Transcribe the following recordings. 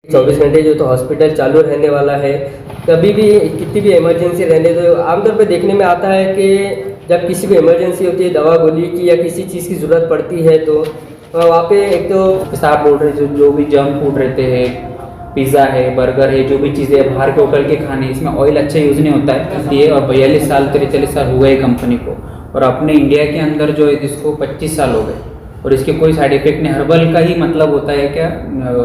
24 घंटे जो तो हॉस्पिटल चालू रहने वाला है। कभी भी कितनी भी इमरजेंसी रहने दो, आमतौर पे देखने में आता है कि जब किसी भी इमरजेंसी होती है, दवा गोली की या किसी चीज़ की ज़रूरत पड़ती है, तो वहाँ पे एक तो आप बोल रहे जो भी जंक फूड रहते हैं, पिज़्ज़ा है, बर्गर है, जो भी चीज़ें बाहर के होटल के खाने, इसमें ऑयल अच्छा यूज़ नहीं होता है इसलिए। और 42 साल 43 साल हुए कंपनी को, और अपने इंडिया के अंदर जो है इसको 25 साल हो गए और इसके कोई साइड इफेक्ट नहीं। हर्बल का ही मतलब होता है क्या,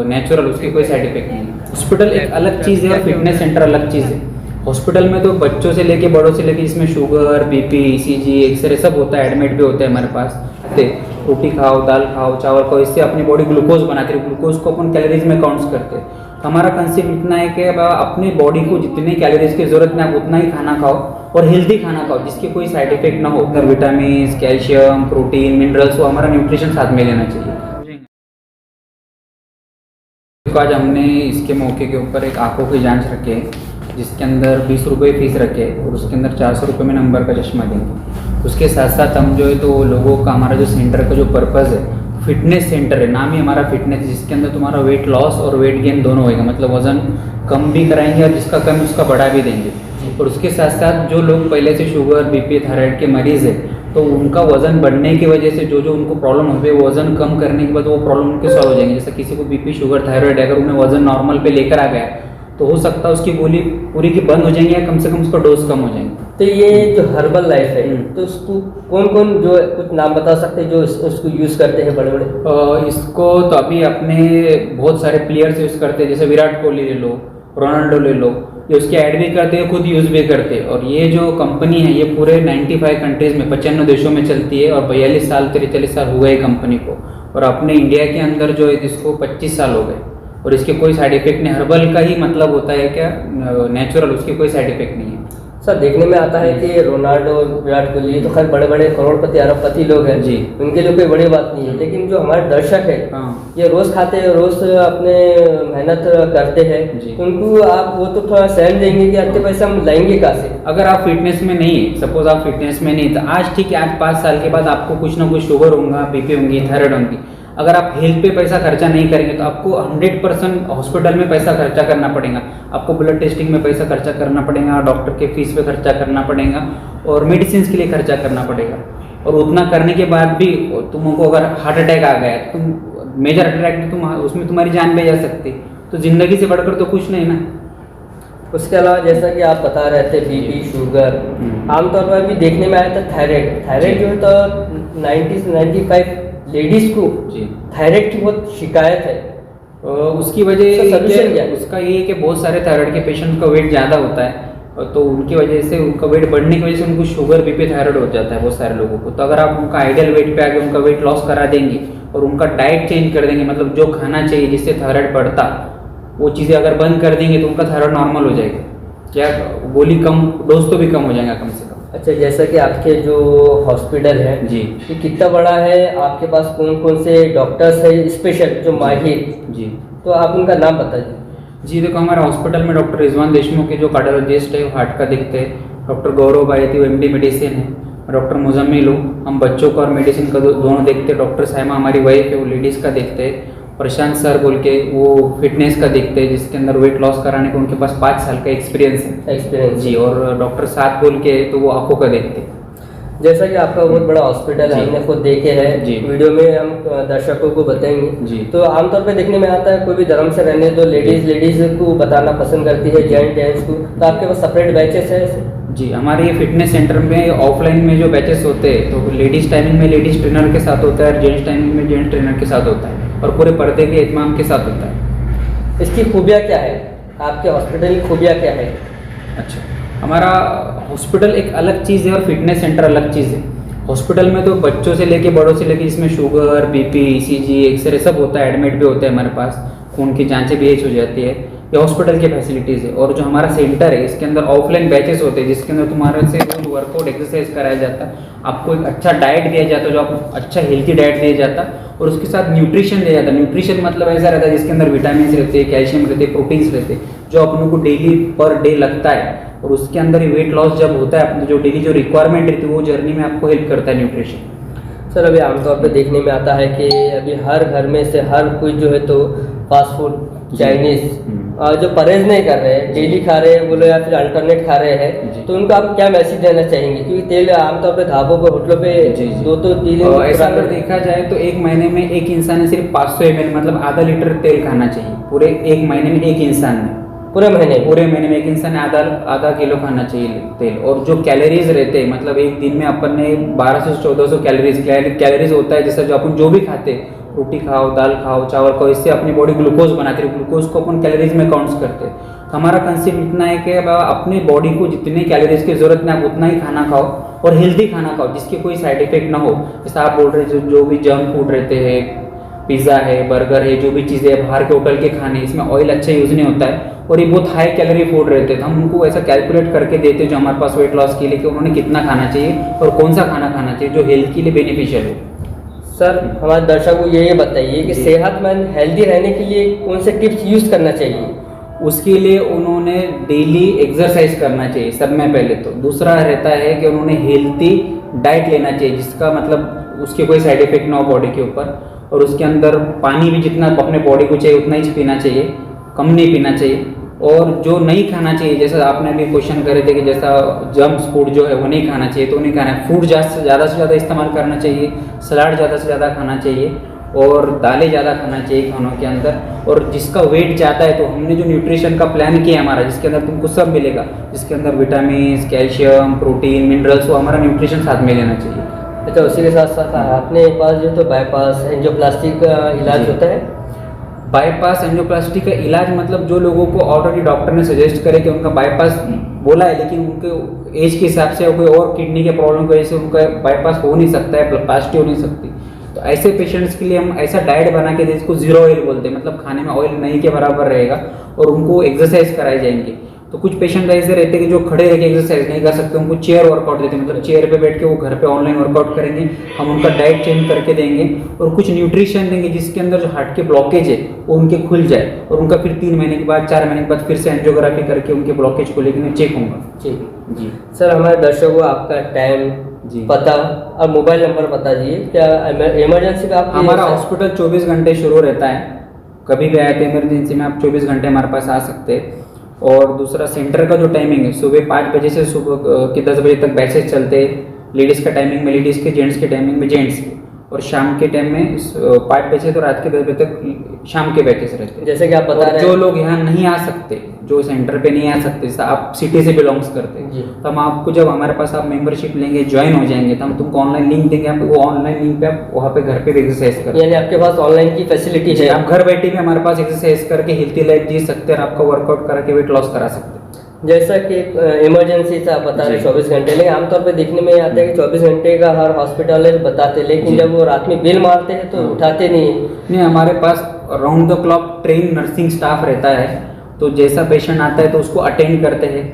नेचुरल, उसके कोई साइड इफेक्ट नहीं है। हॉस्पिटल एक अलग चीज़ है और फिटनेस सेंटर अलग चीज़ है। हॉस्पिटल में तो बच्चों से लेके बड़ों से लेके इसमें शुगर, बीपी, ईसीजी, एक्सरे सब होता है, एडमिट भी होता है हमारे पास। रोटी खाओ, दाल खाओ, चावल खाओ, इससे अपनी बॉडी ग्लूकोज बनाती है। ग्लूकोज को अपन कैलोरीज में काउंट्स करते हैं। हमारा कंसेप्ट इतना है कि अपनी बॉडी को जितने कैलोरीज की जरूरत है आप उतना ही खाना खाओ और हेल्दी खाना खाओ जिसकी कोई साइड इफेक्ट ना हो। अगर विटामिन, कैल्शियम, प्रोटीन, मिनरल्स वो हमारा न्यूट्रिशन साथ में लेना चाहिए। तो आज हमने इसके मौके के ऊपर एक आंखों की जांच रखी है जिसके अंदर 20 रुपये फीस रखे और उसके अंदर 400 रुपये में नंबर का चश्मा देंगे। उसके साथ साथ हम जो है तो लोगों का, हमारा जो सेंटर का जो पर्पज़ है, फिटनेस सेंटर है, नाम ही हमारा फिटनेस है, जिसके अंदर तुम्हारा वेट लॉस और वेट गेन दोनों होएगा। मतलब वज़न कम भी कराएंगे और जिसका कम उसका बढ़ा भी देंगे। और उसके साथ साथ जो लोग पहले से शुगर, बीपी, थायराइड के मरीज़ है तो उनका वज़न बढ़ने की वजह से जो जो उनको प्रॉब्लम होती है, वज़न कम करने के बाद वो प्रॉब्लम उनके सॉल्व हो जाएंगे। जैसे किसी को बीपी, शुगर, थायराइड है, अगर उन्हें वज़न नॉर्मल पे लेकर आ गया तो हो सकता है उसकी गोली पूरी की बंद हो जाएंगी या कम से कम उसका डोज कम हो जाएंगे। तो ये जो हर्बल लाइफ है, तो उसको कौन कौन जो कुछ नाम बता सकते हैं जो उसको यूज़ करते हैं बड़े बड़े? इसको तो अभी अपने बहुत सारे प्लेयर्स यूज़ करते हैं, जैसे विराट कोहली ले लो, रोनाल्डो ले लो, ये उसकी ऐड भी करते हैं, खुद यूज़ भी करते हैं। और ये जो कंपनी है ये पूरे 95 कंट्रीज़ में, 95 देशों में चलती है और 42 साल 43 साल हुए कंपनी को। और अपने इंडिया के अंदर जो है इसको 25 साल हो गए और इसके कोई साइड इफेक्ट नहीं। हर्बल का ही मतलब होता है क्या, नेचुरल, उसके कोई साइड इफेक्ट नहीं है। सर देखने में आता है कि रोनाल्डो, विराट कोहली तो खैर बड़े बड़े करोड़पति, अरबपति लोग हैं जी, उनके लिए कोई बड़ी बात नहीं है, लेकिन जो हमारे दर्शक है ये रोज़ खाते हैं, रोज़ अपने मेहनत करते हैं, तो उनको आप वो तो थोड़ा सहन देंगे कि इतने पैसे हम लाएंगे कहाँ से? अगर आप फिटनेस में नहीं है, सपोज आप फिटनेस में नहीं, तो आज ठीक है, आज 5 साल के बाद आपको कुछ ना कुछ शुगर होगा, बीपी होंगी, थायराइड होंगी। अगर आप हेल्थ पे पैसा खर्चा नहीं करेंगे तो आपको 100% हॉस्पिटल में पैसा खर्चा करना पड़ेगा। आपको ब्लड टेस्टिंग में पैसा खर्चा करना पड़ेगा, डॉक्टर के फीस पे खर्चा करना पड़ेगा और मेडिसिन के लिए खर्चा करना पड़ेगा। और उतना करने के बाद भी तुमको अगर हार्ट अटैक आ गया, तुम मेजर अटैक, तुम उसमें तुम्हारी जान भी जा सकती, तो ज़िंदगी से बढ़कर तो कुछ नहीं ना। उसके अलावा जैसा कि आप बता रहे थे बीपी, शुगर, आमतौर पर भी देखने में आया था थायराइड जो है तो 90 से 95 लेडीज़ को थायराइड की बहुत शिकायत है। उसकी वजह सोल्यूशन क्या है? उसका ये है कि बहुत सारे थायराइड के पेशेंट का वेट ज़्यादा होता है, तो उनकी वजह से, उनका वेट बढ़ने की वजह से उनको शुगर, बीपी, थायराइड हो जाता है बहुत सारे लोगों को। तो अगर आप उनका आइडियल वेट पे आके उनका वेट लॉस करा देंगे और उनका डाइट चेंज कर देंगे, मतलब जो खाना चाहिए जिससे थायराइड बढ़ता, वो चीज़ें अगर बंद कर देंगे तो उनका थायराइड नॉर्मल हो जाएगा। क्या गोली कम, डोज तो भी कम हो जाएगा कम से कम। अच्छा, जैसा कि आपके जो हॉस्पिटल है जी, ये कितना बड़ा है, आपके पास कौन कौन से डॉक्टर्स है स्पेशल जो माहिर? जी, तो आप उनका नाम बता दीजिए। जी देखो, हमारे हॉस्पिटल में डॉक्टर रिजवान देशमुख के जो कार्डियोलॉजिस्ट है वो हार्ट का देखते हैं, डॉक्टर गौरव भाई वो MD मेडिसिन है, डॉक्टर मुजम्मिल हम बच्चों का और मेडिसिन का दोनों देखते हैं, डॉक्टर साइमा हमारी वाइफ है वो लेडीज़ का देखते हैं, प्रशांत सर बोल के वो फिटनेस का देखते हैं जिसके अंदर वेट लॉस कराने का उनके पास 5 साल का एक्सपीरियंस जी, और डॉक्टर साथ बोल के तो वो आंखों का देखते हैं। जैसा कि आपका बहुत बड़ा हॉस्पिटल है, हमने खुद देखे हैं जी, वीडियो में हम दर्शकों को बताएंगे जी। तो आमतौर पे देखने में आता है कोई भी धर्म से रहने तो लेडीज़ को बताना पसंद करती है, जेंट्स को, तो आपके पास सेपरेट बैचेस है? जी, हमारे ये फिटनेस सेंटर में ऑफलाइन में जो बैचेस होते हैं तो लेडीज़ टाइमिंग में लेडीज़ ट्रेनर के साथ होता है और जेंट्स टाइमिंग में जेंट्स ट्रेनर के साथ होता है और पूरे पर्दे के इत्माम के साथ होता है। इसकी खूबियाँ क्या है, आपके हॉस्पिटल की खूबियाँ क्या है? अच्छा, हमारा हॉस्पिटल एक अलग चीज़ है और फिटनेस सेंटर अलग चीज़ है। हॉस्पिटल में तो बच्चों से लेके बड़ों से लेके इसमें शुगर, बीपी, ईसीजी, एक्सरे सब होता है, एडमिट भी होता है हमारे पास, खून की जांचें भी हो जाती है। ये हॉस्पिटल की फैसिलिटीज़ है। और जो हमारा सेंटर है इसके अंदर ऑफलाइन बैचेस होते हैं जिसके अंदर तुम्हारे से रोज वर्कआउट, एक्सरसाइज कराया जाता है, आपको एक अच्छा डाइट दिया जाता है, जो आपको अच्छा हेल्थी डाइट दिया जाता है और उसके साथ न्यूट्रिशन दिया जाता है। न्यूट्रिशन मतलब ऐसा रहता है जिसके अंदर विटामिन रहते हैं, कैल्शियम रहते हैं, प्रोटीन्स रहते हैं, जो अपनों को डेली पर डे लगता है। और उसके अंदर ही वेट लॉस जब होता है, अपने जो डेली जो रिक्वायरमेंट रहती है वो जर्नी में आपको हेल्प करता है न्यूट्रिशन। सर अभी आमतौर पर देखने में आता है कि अभी हर घर में से हर कोई जो है तो फास्ट फूड चाइनीज जो परहेज नहीं कर रहे हैं, डेली खा रहे हैं बोलो या फिर अल्टरनेट खा रहे हैं, तो उनको आप क्या मैसेज देना चाहेंगे? क्योंकि तेल आमतौर पे ढाबों पे होटलों पे 2-3 दिन ऐसा अगर देखा जाए तो एक महीने में एक इंसान ने सिर्फ 500 ml मतलब आधा लीटर तेल खाना चाहिए पूरे एक महीने में। एक इंसान ने पूरे महीने में एक इंसान ने आधा किलो खाना चाहिए तेल। और जो कैलोरीज रहते हैं मतलब एक दिन में अपन ने 1200 से 1400 कैलोरीज होता है। जैसे जो अपन जो भी खाते हैं, रोटी खाओ, दाल खाओ, चावल खाओ, इससे अपनी बॉडी ग्लूकोज बनाती है। ग्लूकोज को अपन कैलोरीज में काउंट्स करते हैं। तो हमारा कंसेप्ट इतना है कि अपनी बॉडी को जितने कैलोरीज की जरूरत है आप उतना ही खाना खाओ और हेल्दी खाना खाओ जिसके कोई साइड इफेक्ट ना हो। जैसे आप बोल रहे जो भी जंक फूड रहते हैं, पिज़्ज़ा है, बर्गर है, जो भी चीज़ें है बाहर के होटल के खाने, इसमें ऑयल अच्छा यूज़ नहीं होता है और ये बहुत हाई कैलोरी फूड रहते हैं। तो हम उनको ऐसा कैलकुलेट करके देते हैं जो हमारे पास वेट लॉस के लिए कि उन्होंने कितना खाना चाहिए और कौन सा खाना खाना चाहिए जो हेल्थ के लिए बेनिफिशियल हो। सर हमारे दर्शकों को ये बताइए कि सेहतमंद हेल्दी रहने के लिए कौन से टिप्स यूज़ करना चाहिए? उसके लिए उन्होंने डेली एक्सरसाइज करना चाहिए सब में पहले तो। दूसरा रहता है कि उन्होंने हेल्थी डाइट लेना चाहिए जिसका मतलब उसके कोई साइड इफेक्ट ना हो बॉडी के ऊपर। और उसके अंदर पानी भी जितना अपने बॉडी को चाहिए उतना ही पीना चाहिए, कम नहीं पीना चाहिए। और जो नहीं खाना चाहिए, जैसा आपने भी क्वेश्चन करे थे कि जैसा जंक फूड जो है वो नहीं खाना चाहिए, तो नहीं खाना है। फूड ज़्यादा से ज़्यादा इस्तेमाल करना चाहिए, सलाद ज़्यादा से ज़्यादा खाना चाहिए और दालें ज़्यादा खाना चाहिए खानों के अंदर। और जिसका वेट ज़्यादा है तो हमने जो न्यूट्रिशन का प्लान किया हमारा, जिसके अंदर तुमको सब मिलेगा, जिसके अंदर विटामिन, कैल्शियम, प्रोटीन, मिनरल्स, वो हमारा न्यूट्रिशन साथ में लेना चाहिए। अच्छा, उसी के साथ साथ आपने पास जो तो बाईपास एंजियोप्लास्टी का इलाज होता है? बाईपास एंजियोप्लास्टी का इलाज मतलब जो लोगों को ऑलरेडी डॉक्टर ने सजेस्ट करे कि उनका बाईपास बोला है लेकिन उनके एज के हिसाब से कोई और किडनी के प्रॉब्लम की वजह से उनका बाईपास हो नहीं सकता है, प्लास्टी हो नहीं सकती, तो ऐसे पेशेंट्स के लिए हम ऐसा डाइट बना के जिसको जीरो ऑयल बोलते हैं, मतलब खाने में ऑयल नहीं के बराबर रहेगा और उनको एक्सरसाइज कराई जाएंगी। तो कुछ पेशेंट ऐसे रहते हैं कि जो खड़े रह के एक्सरसाइज नहीं कर सकते, उनको चेयर वर्कआउट देते हैं, मतलब चेयर पे बैठ के वो घर पे ऑनलाइन वर्कआउट करेंगे। हम उनका डाइट चेंज करके देंगे और कुछ न्यूट्रिशन देंगे जिसके अंदर जो हार्ट के ब्लॉकेज है वो उनके खुल जाए और उनका फिर 3 महीने के बाद 4 महीने के बाद फिर से एंजियोग्राफी करके उनके ब्लॉकेज को लेकर चेक होगा। ठीक जी सर, हमारे दर्शकों को आपका टाइम जी पता और मोबाइल नंबर बता दीजिए। क्या इमरजेंसी का आप? हमारा हॉस्पिटल 24 घंटे शुरू रहता है, कभी भी आए तो इमरजेंसी में आप 24 घंटे हमारे पास आ सकते हैं। और दूसरा सेंटर का जो टाइमिंग है सुबह 5 बजे से सुबह के 10 बजे तक बैचेस चलते हैं। लेडीज़ का टाइमिंग में लेडीज़ के, जेंट्स के टाइमिंग में जेंट्स के, और शाम के टाइम में 5 बजे तो रात के 10 बजे तक शाम के बैचेस रहते हैं। जैसे कि आप बता रहे हैं जो लोग यहाँ नहीं आ सकते, जो सेंटर पे नहीं आ सकते, जैसे आप सिटी से बिलोंग्स करते हैं, तो हम आपको जब हमारे पास आप मेंबरशिप लेंगे, ज्वाइन हो जाएंगे, तो हम तुमको ऑनलाइन लिंक देंगे। आप वो ऑनलाइन लिंक पे आप वहाँ पे घर पे एक्सरसाइज करें, यानी आपके पास ऑनलाइन की फैसिलिटी है। आप घर बैठे भी हमारे पास एक्सरसाइज करके हेल्थी लाइफ जी सकते हैं और आपका वर्कआउट करके वेट लॉस करा सकते हैं। जैसा कि इमरजेंसी से आप बता रहे 24 घंटे, लेकिन आमतौर पे देखने में आता है कि 24 घंटे का हर हॉस्पिटल बताते, लेकिन जब वो रात में बिल मारते हैं तो उठाते नहीं। हमारे पास round the clock train nursing staff रहता है, तो जैसा पेशेंट आता है तो उसको अटेंड करते हैं।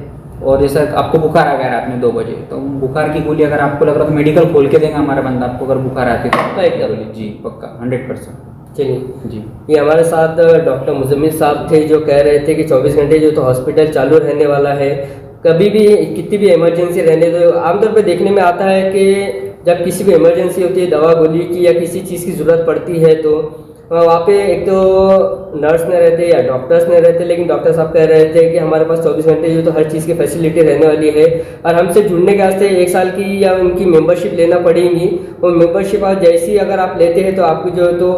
और जैसा आपको बुखार आ गया रात में 2 बजे, तो बुखार की गोली अगर आपको लग रहा तो मेडिकल खोल के देंगे हमारा बंदा आपको, अगर बुखार आती है तो एकदम जी पक्का 100%। चलिए जी, ये हमारे साथ डॉक्टर मुजम्मिल साहब थे जो कह रहे थे कि 24 घंटे जो तो हॉस्पिटल चालू रहने वाला है, कभी भी कितनी भी इमरजेंसी रहने दो। आमतौर पे देखने में आता है कि जब किसी भी इमरजेंसी होती है, दवा गोली की या किसी चीज़ की ज़रूरत पड़ती है, तो वहाँ पे एक तो नर्स नहीं रहते या डॉक्टर्स नहीं रहते, लेकिन डॉक्टर साहब कह रहे थे कि हमारे पास 24 घंटे जो तो हर चीज़ की फैसिलिटी रहने वाली है। और हमसे जुड़ने के वास्ते 1 साल की या उनकी मेंबरशिप लेना पड़ेगी। वो मेंबरशिप आज जैसी अगर आप लेते हैं तो आपको जो है तो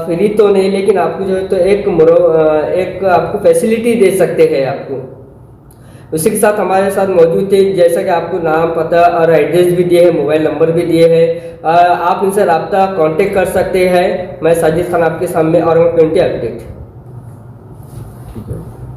फ्री तो नहीं, लेकिन आपको जो है तो एक आपको फैसिलिटी दे सकते हैं आपको। उसी के साथ हमारे साथ मौजूद थे, जैसा कि आपको नाम, पता और एड्रेस भी दिए हैं, मोबाइल नंबर भी दिए हैं। आप इनसे रब्ता कांटेक्ट कर सकते हैं। मैं साजिद खान आपके सामने, और 20 अपडेट।